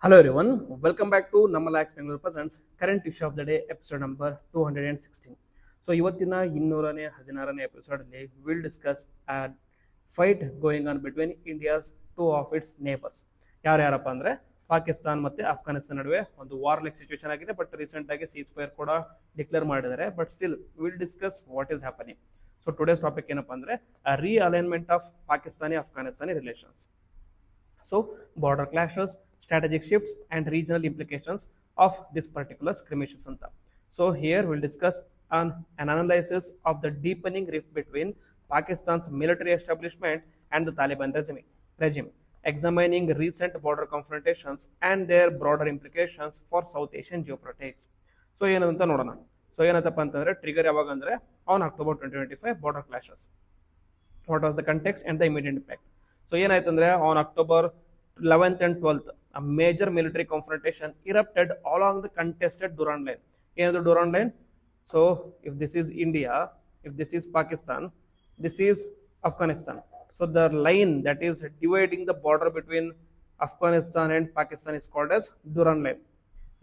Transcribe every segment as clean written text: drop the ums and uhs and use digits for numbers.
Hello everyone, welcome back to Namalax Bangalore Presents current issue of the day episode number 216. So ಇವತ್ತಿನ 216ನೇ episode ಅಲ್ಲಿ will discuss a fight going on between India's two of its neighbors. ಯಾರ್ಯಾರಪ್ಪ ಅಂದ್ರೆ ಪಾಕಿಸ್ತಾನ್ ಮತ್ತೆ ಅಫ್ಘಾನಿಸ್ತಾನ ನಡುವೆ ಒಂದು war like situation ಆಗಿದೆ. But recent ಆಗಿ ceasefire ಕೂಡ ಡಿಕ್ಲೇರ್ ಮಾಡಿದ್ದಾರೆ. But still will discuss what is happening. So today's topic ಏನಪ್ಪಾ ಅಂದ್ರೆ realignment of Pakistani Afghanistani relations. So border clashes, strategic shifts and regional implications of this particular skirmishes anta. So here we'll discuss an analysis of the deepening rift between Pakistan's military establishment and the Taliban regime, examining recent border confrontations and their broader implications for South Asian geopolitics. So ಏನಂತ ನೋಡೋಣ. So ಏನಂತಪ್ಪ ಅಂತಂದ್ರೆ trigger ಯಾವಾಗ ಅಂದ್ರೆ on October 2025 border clashes. What was the context and the immediate impact? So ಏನಾಯ್ತಂದ್ರೆ on October 11th and 12th a major military confrontation erupted along the contested Durand line. ಏನದು Durand line? So if this is India, if this is Pakistan, this is Afghanistan. So the line that is dividing the border between Afghanistan and Pakistan is called as Durand line.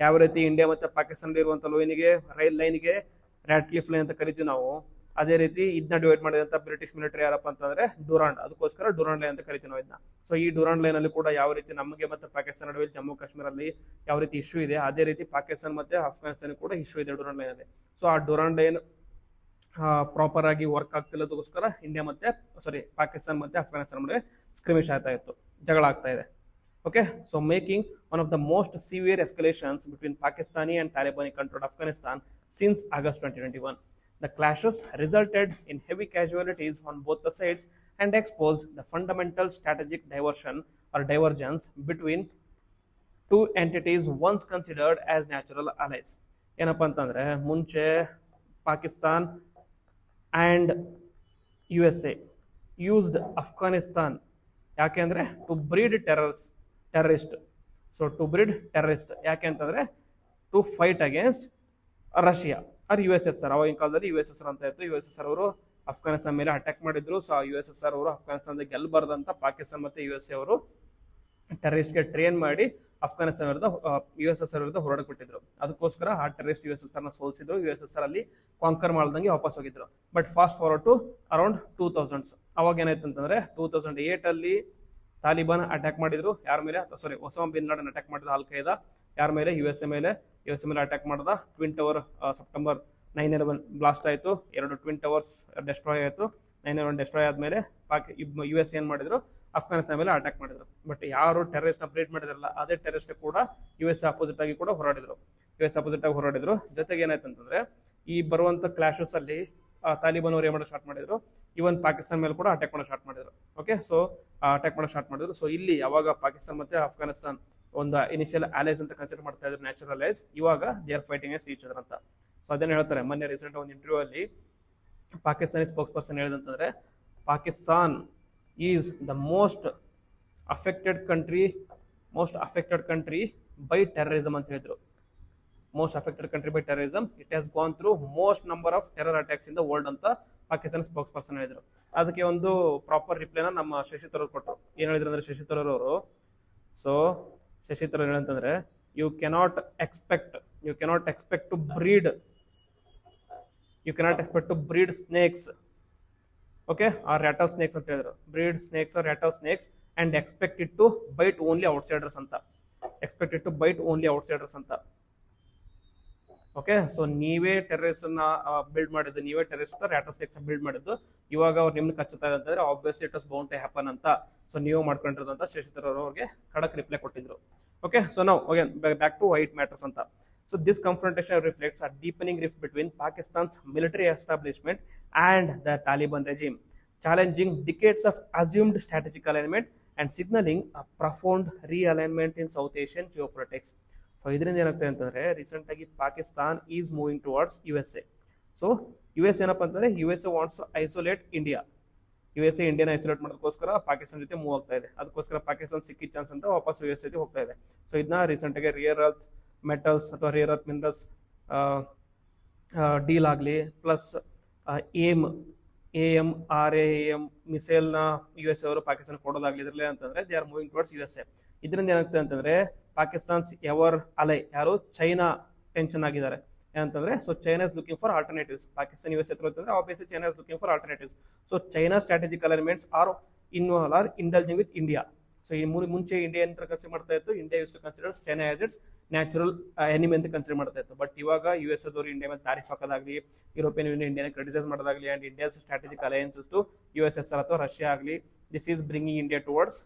ಯಾವ ರೀತಿ India ಮತ್ತೆ ಪಾಕಿಸ್ತಾನದಲ್ಲಿ ಇರುವಂತ ಲೈನಿಗೆ rail ಲೈನ್ಗೆ Radcliffe line ಅಂತ ಕರಿತೀವಿ ನಾವು, ಅದೇ ರೀತಿ ಇದನ್ನ ಡಿವೈಡ್ ಮಾಡಿದಂತ ಬ್ರಿಟಿಷ್ ಮಿಲಿಟರಿ ಯಾರಪ್ಪ ಅಂತಂದ್ರೆ ಡುರಾಂಡ್, ಅದಕ್ಕೋಸ್ಕರ ಡುರಾಂಡ್ ಲೈನ್ ಅಂತ ಕರಿತೀವಿ ನಾವು ಇದನ್ನ. ಸೊ ಈ ಡುರಾಂಡ್ ಲೈನ್ ಅಲ್ಲಿ ಕೂಡ ಯಾವ ರೀತಿ ನಮಗೆ ಮತ್ತೆ ಪಾಕಿಸ್ತಾನ ನಡುವೆ ಜಮ್ಮು ಕಾಶ್ಮೀರಲ್ಲಿ ಯಾವ ರೀತಿ ಇಶ್ಯೂ ಇದೆ, ಅದೇ ರೀತಿ ಪಾಕಿಸ್ತಾನ ಮತ್ತೆ ಅಫ್ಘಾನಿಸ್ತಾನ ಕೂಡ ಇಶ್ಯೂ ಇದೆ ಡುರಾಂಡ್ ಲೈನ್ ಅಲ್ಲಿ. ಸೊ ಆ ಡುರಾಂಡ್ ಲೈನ್ ಪ್ರಾಪರ್ ಆಗಿ ವರ್ಕ್ ಆಗ್ತಿಲ್ಲದಕ್ಕೋಸ್ಕರ ಇಂಡಿಯಾ ಮತ್ತೆ ಪಾಕಿಸ್ತಾನ ಮತ್ತೆ ಅಫ್ಘಾನಿಸ್ತಾನ ನಡುವೆ ಸ್ಕ್ರಿಮಿಶ್ ಆಗ್ತಾ ಇತ್ತು, ಜಗಳ ಆಗ್ತಾ ಇದೆ. Okay, so making one of the most severe escalations between Pakistani and Taliban controlled Afghanistan since August 2021. The clashes resulted in heavy casualties on both the sides and exposed the fundamental strategic divergence between two entities once considered as natural allies. ಏನಪ್ಪ ಅಂತಂದ್ರೆ ಮುಂಚೆ Pakistan and USA used Afghanistan ಯಾಕೆ ಅಂದ್ರೆ to breed terrorist. So to breed terrorist ಯಾಕೆ ಅಂತಂದ್ರೆ to fight against Russia or USSR. ಅವಾಗಿನ ಕಾಲದಲ್ಲಿ USSR ಅಂತ ಇತ್ತು. USSR ಅವರು ಅಫ್ಘಾನಿಸ್ತಾನ ಮೇಲೆ ಅಟ್ಯಾಕ್ ಮಾಡಿದ್ರು. ಸೊ ಆ USSR ಅವರು ಅಫ್ಘಾನಿಸ್ತಾನದ ಗೆಲ್ಲಬಾರ್ದಂತ ಪಾಕಿಸ್ತಾನ ಮತ್ತೆ USA ಅವರು ಟೆರರಿಸ್ಟ್ಗೆ ಟ್ರೈನ್ ಮಾಡಿ ಅಫ್ಘಾನಿಸ್ತಾನ ವಿರುದ್ಧ USSR ವಿರುದ್ಧ ಹೋರಾಡಕ್ಕೆ ಬಿಟ್ಟಿದ್ರು. ಅದಕ್ಕೋಸ್ಕರ ಆ ಟೆರರಿಸ್ಟ್ USSR ನ ಸೋಲಿಸಿದ್ರು. USSR ಅಲ್ಲಿ ಕಾಂಕರ್ ಮಾಡ್ದಂಗೆ ವಾಪಸ್ ಹೋಗಿದ್ರು. But fast forward to around 2000s. ಅವಾಗ ಏನಾಯ್ತು ಅಂತಂದ್ರೆ 2008 ಅಲ್ಲಿ ತಾಲಿಬಾನ್ ಅಟ್ಯಾಕ್ ಮಾಡಿದ್ರು. ಯಾರ ಮೇಲೆ? ಒಸಾಮಾ ಬಿನ್ ಲಾಡೆನ್ ಅಟ್ಯಾಕ್ ಮಾಡಿದ ಅಲ್ ಖೈದಾ. ಯಾರ ಮೇಲೆ? USA ಮೇಲೆ ಅಟ್ಯಾಕ್ ಮಾಡಿದ. ಟ್ವಿನ್ ಟವರ್ ಸೆಪ್ಟೆಂಬರ್ 9/11 ಬ್ಲಾಸ್ಟ್ ಆಯ್ತು. 2 ಟ್ವಿನ್ ಟವರ್ಸ್ ಡೆಸ್ಟ್ರಾಯ್ ಆಯ್ತು. 9/11 ಡೆಸ್ಟ್ರಾಯ್ ಆದ್ಮೇಲೆ US ಏನ್ ಮಾಡಿದ್ರು? ಅಫ್ಘಾನಿಸ್ತಾನ ಮೇಲೆ ಅಟ್ಯಾಕ್ ಮಾಡಿದ್ರು. ಬಟ್ ಯಾರು ಟೆರರಿಸ್ಟ್ ಅಪ್ಡೇಟ್ ಮಾಡಿದ್ರಲ್ಲ ಅದೇ ಟೆರರಿಸ್ಟ್ ಕೂಡ US ಅಪೋಸಿಟ್ ಆಗಿ ಕೂಡ ಹೋರಾಡಿದ್ರು. ಜೊತೆಗೆ ಏನಾಯ್ತು ಅಂತಂದ್ರೆ ಈ ಬರುವಂತ ಕ್ಲಾಶಸ್ ಅಲ್ಲಿ ತಾಲಿಬಾನ್ ಅವರು ಏನ್ ಮಾಡೋಕೆ ಸ್ಟಾರ್ಟ್ ಮಾಡಿದ್ರು, ಇವನ್ ಪಾಕಿಸ್ತಾನ ಮೇಲೆ ಕೂಡ ಅಟ್ಯಾಕ್ ಮಾಡೋಕೆ ಸ್ಟಾರ್ಟ್ ಮಾಡಿದ್ರು. ಓಕೆ, ಸೊ ಅಟ್ಯಾಕ್ ಮಾಡೋಕೆ ಸ್ಟಾರ್ಟ್ ಮಾಡಿದ್ರು. ಸೊ ಇಲ್ಲಿ ಯಾವಾಗ ಪಾಕಿಸ್ತಾನ ಮತ್ತೆ ಅಫ್ಘಾನಿಸ್ತಾನ್ ಒಂದು ಇನಿಷಿಯಲ್ ಅಲೈಸ್ ಅಂತ ಕನ್ಸಿಡರ್ ಮಾಡ್ತಾ ಇದ್ರು, ನ್ಯಾಚುರಲ್ ಅಲೈಸ್, ಇವಾಗ they are fighting against each other ಅಂತ. ಸೊ ಅದನ್ನ ಹೇಳ್ತಾರೆ. ಮೊನ್ನೆ ರೀಸೆಂಟ್ ಒಂದು ಇಂಟರ್ವ್ಯೂ ಅಲ್ಲಿ ಪಾಕಿಸ್ತಾನಿ ಸ್ಪೋಕ್ಸ್ ಪರ್ಸನ್ ಹೇಳಿದಂತಂದ್ರೆ Pakistan is the most affected country by terrorism ಅಂತ ಹೇಳಿದ್ರು. most affected country by terrorism. It has gone through most number of terror attacks in the world ಅಂತ ಪಾಕಿಸ್ತಾನ ಸ್ಪೋಕ್ಸ್ ಪರ್ಸನ್ ಹೇಳಿದ್ರು. ಅದಕ್ಕೆ ಒಂದು ಪ್ರಾಪರ್ ರಿಪ್ಲೈನ ನಮ್ಮ ಶಶಿ ತರೂರ್ ಕೊಟ್ಟರು. ಏನ್ ಹೇಳಿದ್ರು ಅಂದ್ರೆ ಶಶಿ ತರೂರ್ ಅವರು, ಸೊ ಶಶಿ ತರೂರ್ ಏನಂತಂದ್ರೆ you cannot expect to breed snakes, okay, or rattle snakes ಅಂತ ಹೇಳಿದ್ರು. Breed snakes or rattle snakes and expect it to bite only outsiders ಅಂತ. ಓಕೆ, ಸೊ ನೀವೇ ಟೆರರಿಸ್ಟ್ ಬಿಲ್ಡ್ ಮಾಡಿದ್ದು, ನೀವೇ ಟೆರರಿಸ್ಟ್ ರ್ಯಾಟಲ್ ಸ್ನೇಕ್ಸ್ ಬಿಲ್ಡ್ ಮಾಡಿದ್ದು, ಇವಾಗ ಅವ್ರು ನಿಮ್ಗೆ ಕಚ್ಚುತ್ತಾ ಇದೆ ಅಂತಂದ್ರೆ obviously it was bound to happen ಅಂತ. ಸೊ ನೀವು ಮಾಡ್ಕೊಂಡಿರೋದು ಅಂತ ಶಶಿ ತರೂರ್ ಅವ್ರಿಗೆ ಖಡಕ್ ರಿಪ್ಲೈ ಕೊಟ್ಟಿದ್ರು. ಓಕೆ, ಸೊ ನಾವು again back to what matters ಅಂತ. So this confrontation reflects a deepening rift between Pakistan's military establishment and the Taliban regime, challenging decades of assumed strategic alignment and signaling a profound realignment in South Asian geopolitics. So ಇದರಿಂದ ಏನಾಗ್ತದೆ ಅಂತಂದ್ರೆ recent ಆಗಿ Pakistan is moving towards USA. So US ಏನಪ್ಪ ಅಂತಂದ್ರೆ USA wants to isolate India. ಇಂಡಿಯಾನ isolate ಮಾಡೋದಕ್ಕೋಸ್ಕರ ಪಾಕಿಸ್ತಾನ ಜೊತೆ move ಆಗ್ತಾ ಇದೆ. ಅದಕ್ಕೋಸ್ಕರ ಪಾಕಿಸ್ತಾನ ಸಿಕ್ಕಿದ ಚಾನ್ಸ್ ಅಂತ ವಾಪಸ್ US ಜೊತೆ ಹೋಗ್ತಾ ಇದೆ. ಸೊ ಇದನ್ನ ರೀಸೆಂಟ್ ಆಗಿ ರಿಯರ್ ಅರ್ತ್ ಮೆಟಲ್ಸ್ ಅಥವಾ ರಿಯರ್ ಅರ್ತ್ ಮಿನರಲ್ಸ್ ಡೀಲ್ ಆಗಲಿ, ಪ್ಲಸ್ ಏಮ್ AMRAAM ಮಿಸೈಲ್ನ ಯು ಎಸ್ ಅವರು ಪಾಕಿಸ್ತಾನ ಕೊಡೋದಾಗ್ಲಿ ಇದ್ರಲ್ಲಿ ಅಂತಂದ್ರೆ they are moving towards U S A. ಇದರಿಂದ ಏನಾಗ್ತದೆ ಅಂತಂದ್ರೆ ಪಾಕಿಸ್ತಾನ್ಸ್ ಎವರ್ ಅಲೈ ಯಾರು ಚೈನಾ ಟೆನ್ಷನ್ ಆಗಿದ್ದಾರೆ ಏನಂತಂದ್ರೆ so China is looking for alternatives. Pakistan U S ಹತ್ರ ಅಂತಂದ್ರೆ obviously China is looking for alternatives. So China strategic alignments are indulging with India. So ಈ ಮುಂಚೆ ಇಂಡಿಯಾ ಅಂತ ಕನ್ಸಿಡರ್ ಮಾಡ್ತಾ ಇತ್ತು, India use to consider China as its natural enemy ಅಂತ consider ಮಾಡ್ತಾ ಇತ್ತು. ಬಟ್ ಇವಾಗ ಯು ಎಸ್ ಅದವರು ಇಂಡಿಯಾ ಮೇಲೆ ತಾರೀಫ್ ಹಾಕೋದಾಗ್ಲಿ, ಯುರೋಪಿಯನ್ ಯೂನಿಯನ್ ಇಂಡಿಯಾನ ಕ್ರಿಟಿಸೈಸ್ ಮಾಡೋದಾಗ್ಲಿ and India's strategic alliances to U S S R ಅಥವಾ ರಷ್ಯಾ ಆಗಲಿ, this is bringing India towards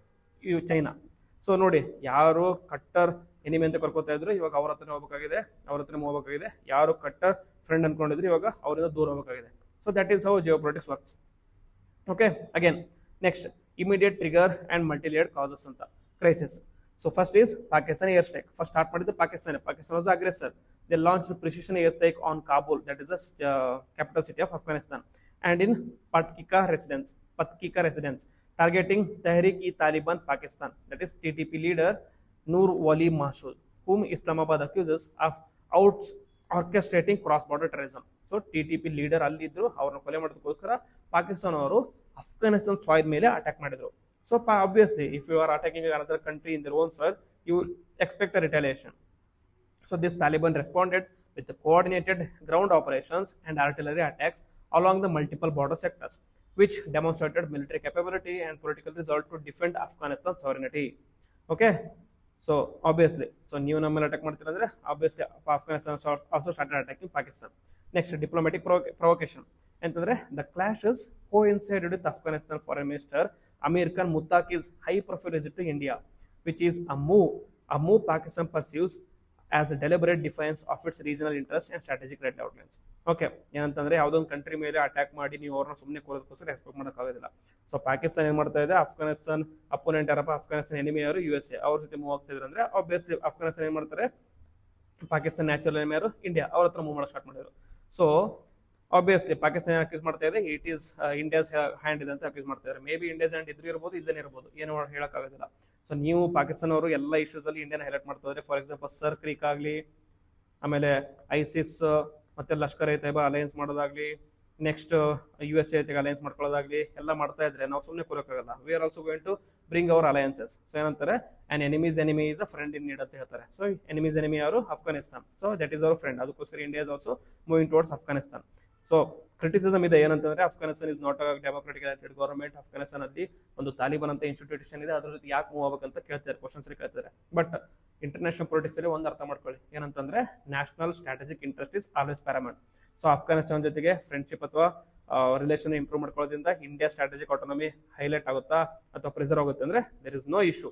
China. So ನೋಡಿ, ಯಾರು ಕಟ್ಟರ್ ಎನಿಮಿ ಅಂತ ಕರ್ಕೋತಾ ಇದ್ರು ಇವಾಗ ಅವ್ರ ಹತ್ರನೇ ಹೋಗ್ಬೇಕಾಗಿದೆ, ಯಾರು ಕಟ್ಟರ್ ಫ್ರೆಂಡ್ ಅನ್ಕೊಂಡಿದ್ರು ಇವಾಗ ಅವರಿಂದ ದೂರ ಹೋಗಬೇಕಾಗಿದೆ. So that is how geopolitics works. Okay, again next immediate trigger and multilayered causes ಅಂತ crisis. So first is Pakistan air strike. First start ಮಾಡಿದ್ದು Pakistan was aggressor. They launch precision air strike on Kabul, that is the capital city of Afghanistan, and in Paktika residence targeting Tehreek-e-Taliban Pakistan, that is TTP leader Noor Wali Mahsoud, whom Islamabad accuses of orchestrating cross-border terrorism. So TTP leader ಅಲ್ಲಿದ್ರು, ಅವ್ರನ್ನ ಕೊಲೆ ಮಾಡೋದಕ್ಕೋಸ್ಕರ ಪಾಕಿಸ್ತಾನ ಅವರು Afghanistan soil ಮೇಲೆ attack ಮಾಡಿದ್ರು. So obviously if you are attacking another country in their own soil, you expect a retaliation. So this Taliban responded with the coordinated ground operations and artillery attacks along the multiple border sectors, which demonstrated military capability and political resolve to defend Afghanistan's sovereignty. Okay, so obviously, so ನೀವು ನಮ್ಮಲ್ಲಿ attack ಮಾಡ್ತೀರಾ ಅಂದ್ರೆ obviously Afghanistan also started attacking Pakistan. Next, diplomatic provocation ಅಂತಂದ್ರೆ the clashes coincided with Afghanistan foreign minister Amir Khan Muttaqi's high profile visit to India, which is a move Pakistan pursues as a deliberate defiance of its regional interest and strategic red outlines. Okay, ಏನಂತಂದ್ರೆ ಯಾವುದೊಂದು country ಮೇಲೆ attack ಮಾಡಿ ನೀವು ಅವ್ರನ್ನ ಸುಮ್ಮನೆ ಕೊಡೋದಕ್ಕೋಸ್ಕರ expect ಮಾಡೋಕ್ಕಾಗೋದಿಲ್ಲ. So Pakistan ಏನ್ ಮಾಡ್ತಾ ಇದೆ, ಅಫ್ಘಾನಿಸ್ತಾನ್ ಅಪೋನೆಂಟ್ ಯಾರಪ್ಪ, ಅಫ್ಘಾನಿಸ್ತಾನ್ ಎನಿಮಿ ಯಾರು, ಯು ಎಸ್ ಎ, ಅವ್ರ ಜೊತೆ ಮೂವ್ ಆಗ್ತಾ ಇದ್ರು ಅಂದ್ರೆ ಆಬ್ವಿಯಸ್ಲಿ ಅಫ್ಘಾನಿಸ್ತಾನ ಏನ್ ಮಾಡ್ತಾರೆ, ಪಾಕಿಸ್ತಾನ ನ್ಯಾಚುರಲ್ ಎನಿಮಿ ಯಾರು, ಇಂಡಿಯಾ, ಅವ್ರ ಹತ್ರ ಮೂವ್ ಮಾಡೋಕೆ ಸ್ಟಾರ್ಟ್ ಮಾಡಿದ್ರು. ಸೊ ಆಬ್ವಿಯಸ್ಲಿ ಪಾಕಿಸ್ತಾನ ಅಕ್ಯೂಸ್ ಮಾಡ್ತಾ ಇದೆ, ಇಟ್ ಈಸ್ ಇಂಡಿಯಾಸ್ ಹ್ಯಾಂಡ್ ಇದೆ ಅಂತ ಅಕ್ಯೂಸ್ ಮಾಡ್ತಾ ಇದ್ದಾರೆ. ಮೇ ಬಿ ಇಂಡಿಯಾಸ್ ಹ್ಯಾಂಡ್ ಇದ್ರೂ ಇರ್ಬೋದು, ಇಲ್ಲದೇ ಇರ್ಬೋದು, ಏನು ಹೇಳೋಕ್ಕಾಗೋದಿಲ್ಲ. ಸೊ ನೀವು ಪಾಕಿಸ್ತಾನ ಅವರು ಎಲ್ಲ ಇಶ್ಯೂಸ್ ಅಲ್ಲಿ ಇಂಡಿಯಾನ ಹೈಲೈಟ್ ಮಾಡ್ತಾ ಇದ್ದಾರೆ. ಫಾರ್ ಎಕ್ಸಾಂಪಲ್ ಸರ್ ಕ್ರೀಕ್ ಆಗಲಿ, ಆಮೇಲೆ ಐಸಿಸ್ ಮತ್ತೆ ಲಷ್ಕರ್ ಎ ತೈಬಾ ಅಲಯನ್ಸ್ ಮಾಡೋದಾಗ್ಲಿ, ನೆಕ್ಸ್ಟ್ ಯು ಎಸ್ ಎ ಜೊತೆಗೆ ಅಲಯನ್ಸ್ ಮಾಡ್ಕೊಳ್ಳೋದಾಗ್ಲಿ ಎಲ್ಲ ಮಾಡ್ತಾ ಇದ್ರೆ ನಾವು ಸುಮ್ಮನೆ ಕೂರಕ್ಕಾಗಲ್ಲ. We are also going to bring our alliances. So ಏನಂತಾರೆ, an enemy's enemy is a friend in need ಅಂತ ಹೇಳ್ತಾರೆ. ಸೊ ಎನಿಮೀಸ್ ಎನಿಮಿ ಯಾರು, Afghanistan. So that is our friend. ಅದಕ್ಕೋಸ್ಕರ India is also moving towards Afghanistan. So criticism ಇದೆ ಏನಂತಂದ್ರೆ, Afghanistan is not a democratic elected government. Afghanistan ಅಲ್ಲಿ ಒಂದು ತಾಲಿಬಾನ್ ಅಂತ ಇನ್ಸ್ಟಿಟ್ಯೂಷನ್ ಇದೆ, ಅದ್ರ ಜೊತೆ ಯಾಕೆ ಮೂವ್ ಆಗ್ಬೇಕಂತ ಕೇಳ್ತಾರೆ, ಕ್ವಶನ್ಸ್ ಕೇಳ್ತಾರೆ. ಬಟ್ ಇಂಟರ್ನ್ಯಾಷನಲ್ ಪೊಲಿಟಿಕ್ಸ್ ಅಲ್ಲಿ ಒಂದು ಅರ್ಥ ಮಾಡ್ಕೊಳ್ಳಿ, ಏನಂತಂದ್ರೆ national strategic interest is always paramount. So Afghanistan ಜೊತೆಗೆ ಫ್ರೆಂಡ್ಶಿಪ್ ಅಥವಾ ರಿಲೇಷನ್ ಇಂಪ್ರೂವ್ ಮಾಡ್ಕೊಳ್ಳೋದ್ರಿಂದ ಇಂಡಿಯಾ ಸ್ಟ್ರಾಟಜಿಕ್ ಆಟೋನಮಿ ಹೈಲೈಟ್ ಆಗುತ್ತಾ ಅಥವಾ ಪ್ರಿಸರ್ವ್ ಆಗುತ್ತೆ ಅಂದ್ರೆ there is no issue.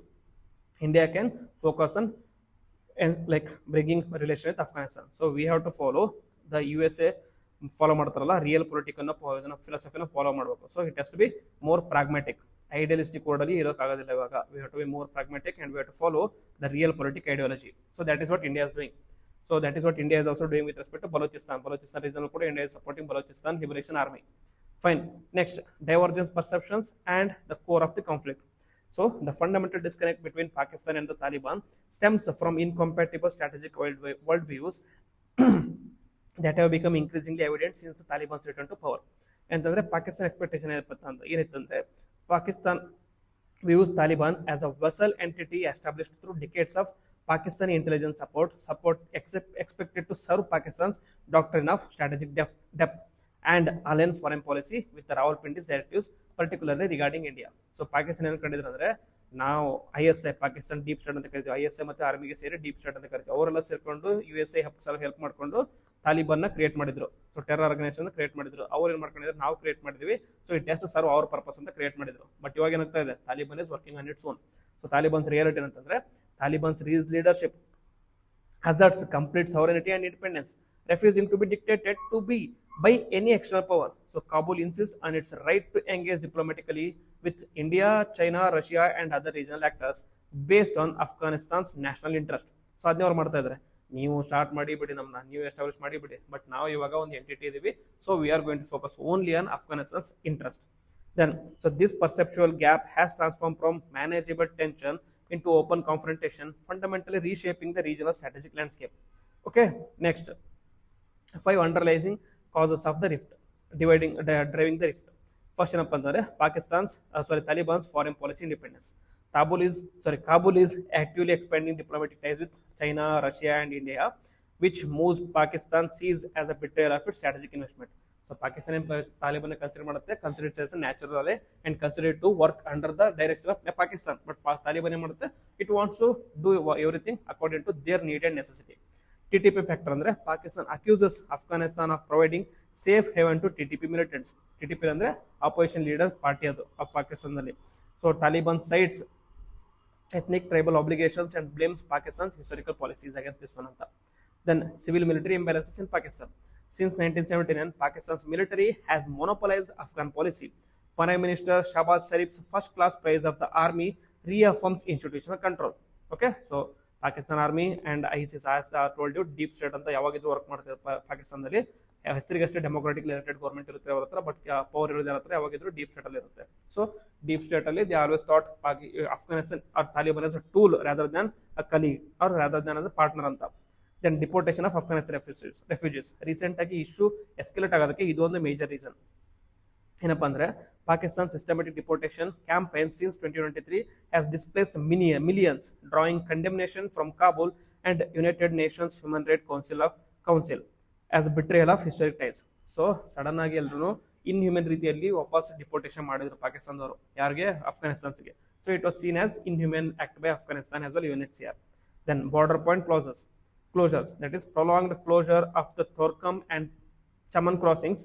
India can focus on like bringing relation with Afghanistan. So we have to follow the U S A follow ಮಾಡ್ತಾರಲ್ಲ real politic ಅನ್ನೋ ಫಿಲಾಸಫಿನ follow ಮಾಡಬೇಕು. So it has to be more pragmatic. Idealistic word ಅಲ್ಲಿ ಇರೋಕ್ಕಾಗೋದಿಲ್ಲ ಇವಾಗ. V have to be more pragmatic and we have to follow the realpolitik ideology. So that is what India is doing. So that is what India is also doing with respect to Balochistan. Balochistan region kuda India is supporting Balochistan Liberation Army. Fine. Next, divergence perceptions and the core of the conflict. So the fundamental disconnect between Pakistan and the Taliban stems from incompatible strategic worldviews that have become increasingly evident since the Taliban's return to power. ಅಂತಂದ್ರೆ Pakistan expectation ಏನಿತ್ತಂದ್ರೆ, Pakistan views Taliban as a vassal entity established through decades of Pakistani intelligence support expected to serve Pakistan's doctrine of strategic depth and aligned foreign policy with the Rawalpindi's directives, particularly regarding India. So Pakistan ಏನು ಕಂಡಿದ್ರು ಅಂದ್ರೆ, ನಾವು ISI Pakistan deep state ಅಂತ ಕರಿತೀವಿ, ISI ಮತ್ತೆ ಆರ್ಮಿಗೆ ಸೇರಿ deep state ಅಂತ ಕರಿತೀವಿ. ಅವರೆಲ್ಲ ಸೇರ್ಕೊಂಡು USA ಹೆಲ್ಪ್ ಮಾಡ್ಕೊಂಡು ತಾಲಿಬಾನ್ ನ ಕ್ರಿಯೇಟ್ ಮಾಡಿದ್ರು. ಸೊ ಟೆರರ್ ಆರ್ಗನೈಸೇಷನ್ ಕ್ರಿಯೇಟ್ ಮಾಡಿದ್ರು. ಅವ್ರು ಏನ್ ಮಾಡ್ಕೊಂಡಿದ್ರು, ನಾವು ಕ್ರಿಯೇಟ್ ಮಾಡಿದ್ವಿ, so it has to serve our purpose ಅಂತ ಕ್ರಿಯೇಟ್ ಮಾಡಿದ್ರು. ಬಟ್ ಇವಾಗ ಏನಾಗ್ತಾ ಇದೆ, Taliban is working on its own. So Taliban's reality ಏನಂತಂದ್ರೆ, Taliban's leadership hazards complete sovereignty and independence, refusing to be dictated to be by any external power. So Kabul insists on its right to engage diplomatically with India, China, Russia and other regional actors based on Afghanistan's national interest. So ಅದನ್ನೇ ಅವ್ರು ಮಾಡ್ತಾ ಇದ್ದಾರೆ, ನೀವು start ಮಾಡಿ ಬಿಡಿ, ನಮ್ಮನ್ನ ನೀವು establish ಮಾಡಿ ಬಿಡಿ, ಬಟ್ ನಾವು ಇವಾಗ ಒಂದು ಎಂಟಿಟಿ ಇದೀವಿ, so we are going to focus only on Afghanistan's interest. Then, so this perceptual gap has transformed from manageable tension into open confrontation, fundamentally reshaping the regional strategic landscape. Okay, next, 5 underlying causes of the rift, driving the rift. First ಏನಪ್ಪ ಅಂತಂದ್ರೆ Taliban's foreign policy independence. Kabul is actively expanding diplomatic ties with China, Russia, and India, which moves Pakistan sees as a betrayal of its strategic investment. So Pakistan and Taliban consider it as a natural ally and consider it to work under the direction of Pakistan. But Taliban it wants to do everything according to their need and necessity. TTP factor andre Pakistan accuses Afghanistan of providing safe haven to TTP militants. TTP andre opposition leader party adu of Pakistan nalli. So Taliban cites ethnic tribal obligations and blames Pakistan's historical policies against this one anta. Then civil military imbalances in Pakistan. Since 1979, Pakistan's military has monopolized Afghan policy. Prime Minister Shahbaz Sharif's first class praise of the army reaffirms institutional control. Okay, so Pakistan Army and ISIS, as I told you, deep state ಅಂತ ಯಾವಾಗಿದ್ರು work ಮಾಡ್ತಾರೆ ಪಾಕಿಸ್ತಾನದಲ್ಲಿ. ಹೆಸರಿಗಷ್ಟೇ democratic elected government ಇರುತ್ತೆ ಅವ್ರ ಹತ್ರ, but power ಇರೋದ್ರ ಹತ್ರ ಯಾವಾಗಿದ್ರು deep state ಅಲ್ಲಿ ಇರುತ್ತೆ. So deep state ಅಲ್ಲಿ they always thought Afghanistan or Taliban as a tool rather than a colleague or rather than as a partner ಅಂತ. Then deportation of Afghanistan refugees recent ಆಗಿ issue escalate ಆಗೋದಕ್ಕೆ ಇದೊಂದು major reason. ಏನಪ್ಪಾ ಅಂದ್ರೆ Pakistan's systematic deportation campaign since 2023 has displaced millions, drawing condemnation from Kabul and United Nations Human Rights Council as a betrayal of historic ties. So sudden ಆಗಿ ಎಲ್ಲರೂ inhuman ರೀತಿಯಲ್ಲಿ ವಾಪಸ್ deportation ಮಾಡಿದ್ರು ಪಾಕಿಸ್ತಾನದವರು ಯಾರಿಗೆ ಅಫ್ಘಾನಿಸ್ತಾನ್ಗೆ. So it was seen as inhuman act by Afghanistan as well UNHCR. Then border point closures, that is prolonged closure of the Torkham and Chaman crossings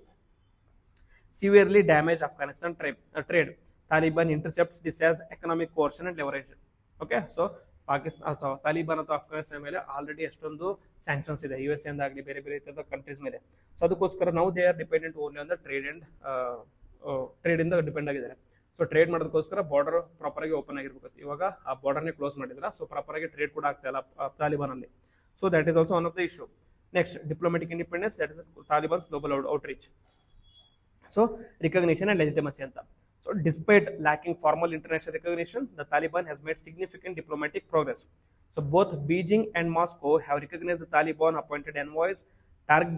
severely damage Afghanistan trade. Taliban intercepts this as economic coercion and leverage. Okay, so Pakistan Taliban ಅಥವಾ ಅಫ್ಘಾನಿಸ್ತಾನ ಮೇಲೆ already ಎಷ್ಟೊಂದು sanctions ಇದೆ US ಇಂದ ಆಗಲಿ ಬೇರೆ ಬೇರೆ ಇತರ countries ಮೇಲೆ. ಸೊ ಅದಕ್ಕೋಸ್ಕರ ನಾವು they are dependent only on the trade ಇಂದ ಡಿಪೆಂಡ್ ಆಗಿದ್ದಾರೆ. ಸೊ ಟ್ರೇಡ್ ಮಾಡೋದಕ್ಕೋಸ್ಕರ ಬಾರ್ಡರ್ ಪ್ರಾಪರ್ ಆಗಿ ಓಪನ್ ಆಗಿರ್ಬೇಕು. ಇವಾಗ ಆ ಬಾರ್ಡರ್ನೇ ಕ್ಲೋಸ್ ಮಾಡಿದ್ರ, ಸೊ ಪ್ರಾಪರ್ ಆಗಿ ಟ್ರೇಡ್ ಕೂಡ ಆಗ್ತಾ ಇಲ್ಲ ತಾಲಿಬಾನ್ ಅಲ್ಲಿ. So that is also one of the issue. Next, diplomatic independence, that is Taliban's global outreach. So recognition and legitimacy anta. So despite lacking formal international recognition, the Taliban has made significant diplomatic progress. So both Beijing and Moscow have recognized the Taliban appointed envoys,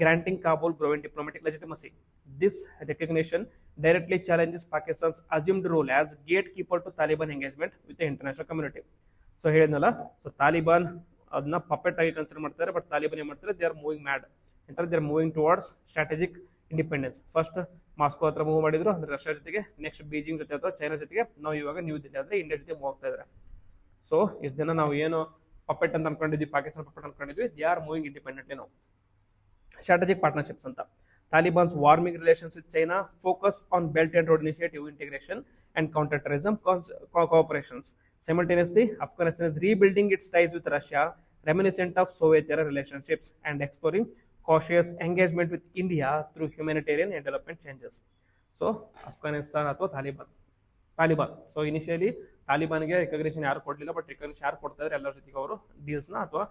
granting Kabul growing diplomatic legitimacy. This recognition directly challenges Pakistan's assumed role as gatekeeper to Taliban engagement with the international community. So ಹೇಳಿದ್ನಲ್ಲ, so Taliban ಅದನ್ನ puppet ಆಗಿ consider ಮಾಡ್ತಾರೆ, but Taliban ಏನ್ ಮಾಡ್ತಾರೆ, they are moving mad ಅಂತಾರೆ, they are moving towards strategic independence. First Moscow ಹತ್ರ move ಮಾಡಿದ್ರು ಅಂದ್ರೆ ರಷ್ಯಾ ಜೊತೆಗೆ, ನೆಕ್ಸ್ಟ್ ಬೀಜಿಂಗ್ ಜೊತೆ ಅಥವಾ ಚೈನಾ ಜೊತೆಗೆ, ನಾವು ಇವಾಗ ನ್ಯೂ ಜೊತೆ ಅಂದ್ರೆ ಇಂಡಿಯಾ ಜೊತೆ ಮೂವ್ ಆಗ್ತಾ ಇದ್ದಾರೆ. ಸೊ ಇಷ್ಟು ದಿನ ನಾವು ಏನು ಪಪೆಟ್ ಅಂತ ಅನ್ಕೊಂಡಿದ್ವಿ, ಪಾಕಿಸ್ತಾನ ಪಪೆಟ್ ಅನ್ಕೊಂಡಿದ್ವಿ, ದೇ ಆರ್ ಮೂವಿಂಗ್ ಇಂಡಿಪೆಂಡೆಂಟ್ಲಿ ನಾವು. ಸ್ಟ್ರಾಟಜಿಕ್ ಪಾರ್ಟ್ನರ್ಶಿಪ್ಸ್ ಅಂತ. Taliban's warming relations with China focus on Belt and Road Initiative integration and counterterrorism cooperations. Simultaneously, Afghanistan is rebuilding its ties with Russia, reminiscent of Soviet-era relationships, and exploring cautious engagement with India through humanitarian and development changes. So, Afghanistan ಅಥವಾ Taliban. So initially ತಾಲಿಬಾನ್ಗೆ recognition ಯಾರು ಕೊಡಲಿಲ್ಲ, but recognition ಯಾರು ಕೊಡ್ತಾ ಇದ್ದಾರೆ, ಎಲ್ಲರ ಜೊತೆಗೆ ಅವರು ಡೀಲ್ಸ್ನ ಅಥವಾ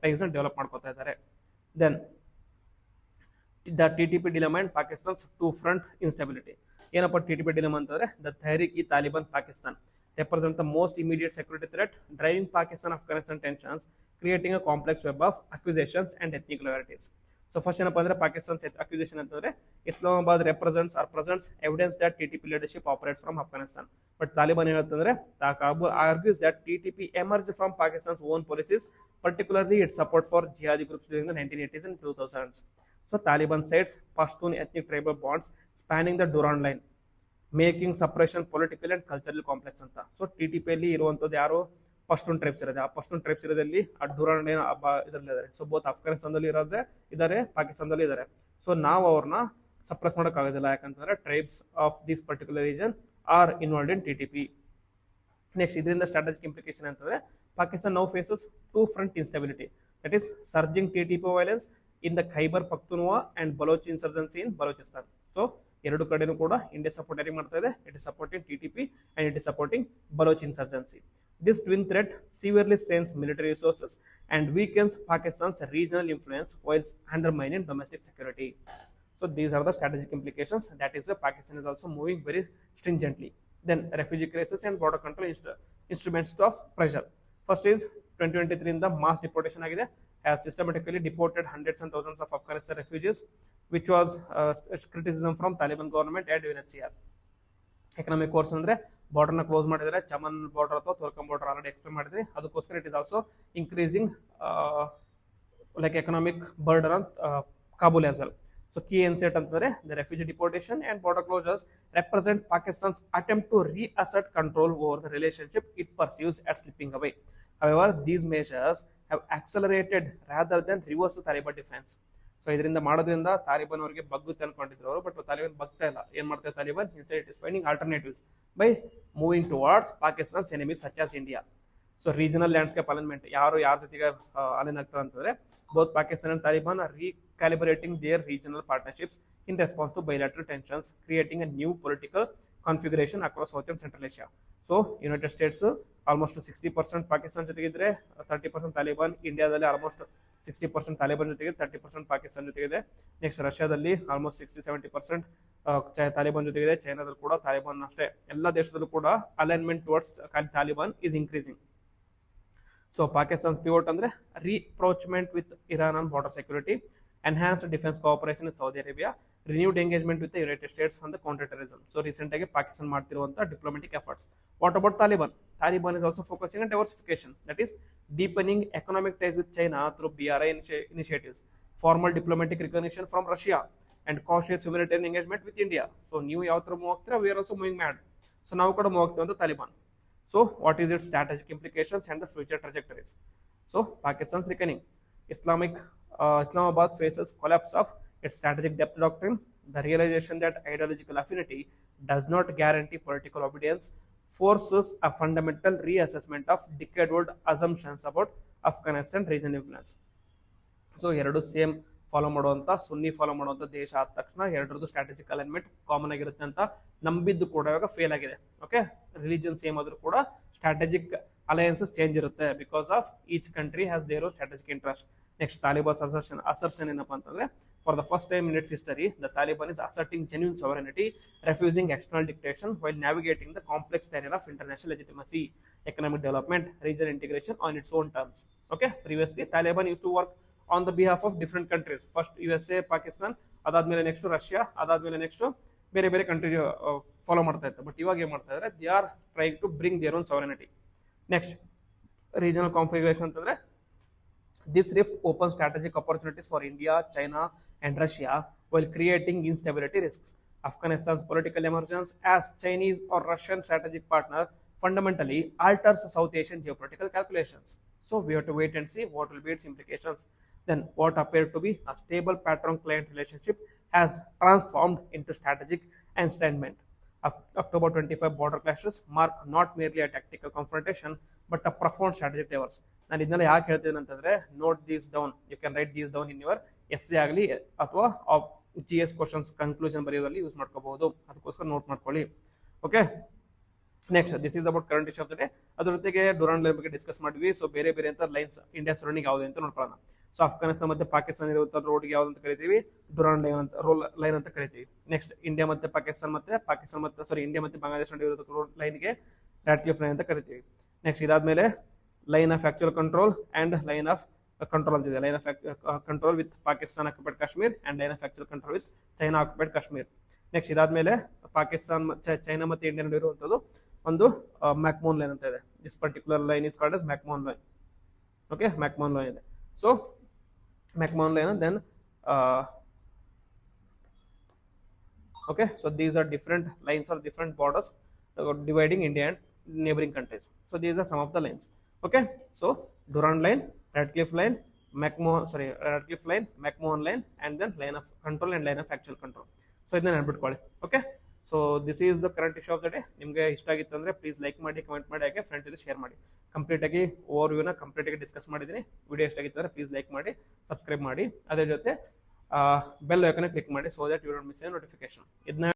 ಟೈಸ್ನ ಡೆವಲಪ್ ಮಾಡ್ಕೊತಾ ಇದ್ದಾರೆ. Then the TTP dilemma and Pakistan's two-front instability. ಏನಪ್ಪ TTP dilemma ಅಂತಂದ್ರೆ, the Tehrik-e-Taliban Pakistan represent the most immediate security threat, driving Pakistan-Afghanistan tensions, creating a complex web of accusations and ethnic loyalties. So first ಏನಪ್ಪ ಅಂದ್ರೆ Pakistan's accusation ಅಂತಂದ್ರೆ, Islamabad presents evidence that TTP leadership operates from Afghanistan. But Taliban ಏನಂತಂದ್ರೆ, Kabul argues that TTP emerged from Pakistan's own policies, particularly its support for jihadi groups during the 1980s and 2000s. So Taliban cites Pashtun ethnic tribal bonds spanning the Durand line, making suppression political and cultural complex ಅಂತ. So TTP ಅಲ್ಲಿ ಇರುವಂತದ್ದು ಯಾರು, Pashtun tribes ಇರೋದು. ಆ Pashtun tribes ಇರೋದಲ್ಲಿ ಆ Durand line ಇದರಲ್ಲಿ ಇದ್ದಾರೆ. So both ಅಫ್ಘಾನಿಸ್ತಾನದಲ್ಲಿ ಇದ್ದಾರೆ, ಪಾಕಿಸ್ತಾನದಲ್ಲಿ ಇದ್ದಾರೆ. ಸೊ ನಾವು ಅವ್ರನ್ನ ಸಪ್ರೆಸ್ ಮಾಡೋಕ್ಕಾಗೋದಿಲ್ಲ, ಯಾಕಂತಂದ್ರೆ tribes of this particular region are involved in TTP. Next ಇದರಿಂದ ಸ್ಟ್ರಾಟಜಿಕ್ ಇಂಪ್ಲಿಕೇಶನ್ ಅಂತಂದ್ರೆ, Pakistan now faces two front instability, that is surging TTP violence in the Khyber Pakhtunkhwa and Baloch insurgency in Balochistan. So ಎರಡು ಕಡೆನೂ ಕೂಡ India supporting ಮಾಡ್ತಾ ಇದೆ. It is supporting TTP and it is supporting Baloch insurgency. This twin threat severely strains military resources and weakens Pakistan's regional influence whilst undermining domestic security. So these are the strategic implications. That is why Pakistan is also moving very stringently. Then refugee crisis and border control instruments of pressure. First is 2023 in the mass deportation agide, has systematically deported hundreds and thousands of Afghanistan refugees, which was criticism from Taliban government and UNHCR. Economic course ಅಂದ್ರೆ ಬಾರ್ಡರ್ನ close ಮಾಡಿದ್ರೆ Chaman border ಅಥವಾ ತುರ್ಕಂ border already explain ಮಾಡಿದ್ರಿ. ಅದಕ್ಕೋಸ್ಕರ it is also increasing like economic burden on Kabul as well. So key insight ಅಂತಂದ್ರೆ the refugee deportation and border closures represent Pakistan's attempt to reassert control over the relationship it pursues at slipping away. However, these measures have accelerated rather than reversed the Taliban defense. So ಇದರಿಂದ ಮಾಡೋದ್ರಿಂದ ತಾಲಿಬಾನ್ ಅವರಿಗೆ ಬಗ್ಗುತ್ತೆ ಅನ್ಕೊಂಡಿದ್ರು ಅವರು, but Taliban ಬಗ್ತಾ ಇಲ್ಲ. ಏನ್ ಮಾಡ್ತಾರೆ Taliban? Instead it is finding alternatives by moving towards Pakistan's enemies such as India. So regional landscape alignment ಯಾರು ಯಾರ ಜೊತೆಗೆ ಅಲೈನ್ ಆಗ್ತಾರೆ ಅಂತಂದ್ರೆ both Pakistan and Taliban are recalibrating their regional partnerships in response to bilateral tensions, creating a new political configuration across South and Central Asia. So United States almost 60% Pakistan ಜೊತೆಗಿದ್ರೆ 30% Taliban, ಇಂಡಿಯಾದಲ್ಲಿ almost 60% Taliban ಜೊತೆಗೆ 30% Pakistan ಜೊತೆಗಿದೆ. Next ರಷ್ಯಾದಲ್ಲಿ almost 60-70% Taliban ಜೊತೆಗಿದೆ. ಚೈನಾದಲ್ಲಿ ಕೂಡ ತಾಲಿಬಾನ್ ಅಷ್ಟೇ. ಎಲ್ಲ ದೇಶದಲ್ಲೂ ಕೂಡ alignment towards Taliban is increasing. So Pakistan's pivot andre rapprochement with Iran on border security, enhanced defense cooperation with Saudi Arabia, renewed engagement with the United States on the counterterrorism. So recent agi Pakistan ಮಾಡ್ತಿರುವಂತ diplomatic efforts. What about Taliban? Taliban is also focusing on diversification, that is deepening economic ties with China through BRI initiatives, formal diplomatic recognition from Russia, and cautious humanitarian engagement with India. So ನೀವು ಯಾವ ತರ move ಆಗ್ತೀರಾ, we are also moving mad. So ನಾವು ಕೂಡ move ಆಗ್ತೀವಿ ಅಂತ Taliban. So what is its strategic implications and the future trajectories? So Pakistan's reckoning. Islamabad faces collapse of its strategic depth doctrine, the realization that ideological affinity does not guarantee political obedience, forces a fundamental reassessment of decade-old assumptions about Afghanistan regional influence. So ಎರಡು same follow ಮಾಡುವಂತ, ಸುನ್ನಿ follow ಮಾಡುವಂತ ದೇಶ ಆದ ತಕ್ಷಣ ಎರಡರದ್ದು strategic alignment common ಆಗಿರುತ್ತೆ ಅಂತ ನಂಬಿದ್ದು ಕೂಡ ಇವಾಗ ಫೇಲ್ ಆಗಿದೆ. ಓಕೆ, ರಿಲಿಜನ್ ಸೇಮ್ ಆದ್ರೂ ಕೂಡ ಸ್ಟ್ರಾಟಜಿಕ್ ಅಲಯನ್ಸಸ್ ಚೇಂಜ್ ಇರುತ್ತೆ because of each country has their strategic interest. Next Taliban assertion ಏನಪ್ಪಾ ಅಂತಂದ್ರೆ, for the first time in its history the Taliban is asserting genuine sovereignty, refusing external dictation while navigating the complex terror of international legitimacy, economic development, regional integration on its own terms. Okay, previously Taliban use to work on the behalf of different countries. First USA, Pakistan, ಅದಾದ್ಮೇಲೆ next Russia, ಅದಾದ್ಮೇಲೆ next ಬೇರೆ ಬೇರೆ country follow ಮಾಡ್ತಾ ಇತ್ತು. But ಇವಾಗ ಏನ್ ಮಾಡ್ತಾ ಇದ್ದಾರೆ, they are trying to bring their own sovereignty. Next regional configuration ಅಂತಂದ್ರೆ, this rift opens strategic opportunities for India, China and Russia while creating instability risks. Afghanistan's political emergence as Chinese or Russian strategic partner fundamentally alters South Asian geopolitical calculations. So we have to wait and see what will be its implications. Then what appeared to be a stable patron-client relationship has transformed into strategic estrangement. October 25 border clashes mark not merely a tactical confrontation but a profound strategic divorce. ನಾನು ಇದನ್ನೆಲ್ಲ ಯಾಕೆ ಹೇಳ್ತೀನಿ ಅಂತಂದ್ರೆ, note these down, you can write these down in your essay ಆಗಲಿ ಅಥವಾ GS questions conclusion ಬರೆಯೋದ್ರಲ್ಲಿ use ಮಾಡ್ಕೋಬಹುದು. ಅದಕ್ಕೋಸ್ಕರ ನೋಟ್ ಮಾಡ್ಕೊಳ್ಳಿ. Okay, next this is about current issue of the day. ಅದ್ರ ಜೊತೆಗೆ ಡುರಾಂಡ್ ಲೈನ್ ಬಗ್ಗೆ ಡಿಸ್ಕಸ್ ಮಾಡಿದ್ವಿ. ಸೊ ಬೇರೆ ಬೇರೆ ಅಂತ ಲೈನ್ಸ್ ಇಂಡಿಯಾ ಸರೌಂಡಿಂಗ್ ಯಾವುದು ಅಂತ ನೋಡ್ಕೊಳ್ಳೋಣ. ಸೊ ಅಫ್ಘಾನಿಸ್ತಾನ ಮತ್ತೆ ಪಾಕಿಸ್ತಾನ ಇರುವಂತ ರೋಡ್ಗೆ ಯಾವ್ದು ಅಂತ ಕರಿತೀವಿ, ಡುರಾಂಡ್ ಲೈನ್ ಅಂತ ಲೈನ್ ಅಂತ ಕರಿತೀವಿ. ನೆಕ್ಸ್ಟ್ ಇಂಡಿಯಾ ಮತ್ತೆ ಇಂಡಿಯಾ ಮತ್ತೆ ಬಾಂಗ್ಲಾದೇಶ ನಡುವೆ ಇರೋ ರೋಡ್ ಲೈನ್ಗೆ ರಾಟ್ಲಿಫ್ ಲೈನ್ ಅಂತ ಕರಿತೀವಿ. ನೆಕ್ಸ್ಟ್ ಇದಾದ್ಮೇಲೆ line of actual control and line of control ಅಂತಿದೆ. Line of control with Pakistan occupied Kashmir and line of actual control with China occupied Kashmir. Next ಇದಾದ್ಮೇಲೆ ಪಾಕಿಸ್ತಾನ ಚೈನಾ ಮತ್ತೆ ಇಂಡಿಯಾ ನಡುವೆ ಇರುವಂತದ್ದು ಒಂದು ಮ್ಯಾಕ್ಮೋನ್ ಲೈನ್ ಅಂತ ಇದೆ. This particular line is called as McMahon line. Okay, McMahon line ಇದೆ. So McMahon line, then okay, so these are different lines or different borders dividing India and neighboring countries. So these are some of the lines. Okay, so Durand line, Radcliffe line, Radcliffe line, McMahon line, and then line of control and line of actual control. So ಇದನ್ನ ನೆನಪಿಟ್ಕೊಳ್ಳಿ. Okay, so this is the current issue of the day. ನಿಮಗೆ ಇಷ್ಟ ಆಗಿತ್ತು ಅಂದ್ರೆ please like ಮಾಡಿ, comment ಮಾಡಿ, ಹಾಗೆ friends ಜೊತೆ ಶೇರ್ ಮಾಡಿ. ಕಂಪ್ಲೀಟ್ ಆಗಿ ಓವರ್ ವ್ಯೂನ ಕಂಪ್ಲೀಟ್ ಆಗಿ ಡಿಸ್ಕಸ್ ಮಾಡಿದ್ದೀನಿ. ವಿಡಿಯೋ ಇಷ್ಟ ಆಗಿತ್ತು ಅಂದ್ರೆ ಪ್ಲೀಸ್ ಲೈಕ್ ಮಾಡಿ, ಸಬ್ಸ್ಕ್ರೈಬ್ ಮಾಡಿ, ಅದೇ ಜೊತೆ ಬೆಲ್ ಐಕಾನ್ ಕ್ಲಿಕ್ ಮಾಡಿ, so that you don't miss a notification. ಇದನ್ನ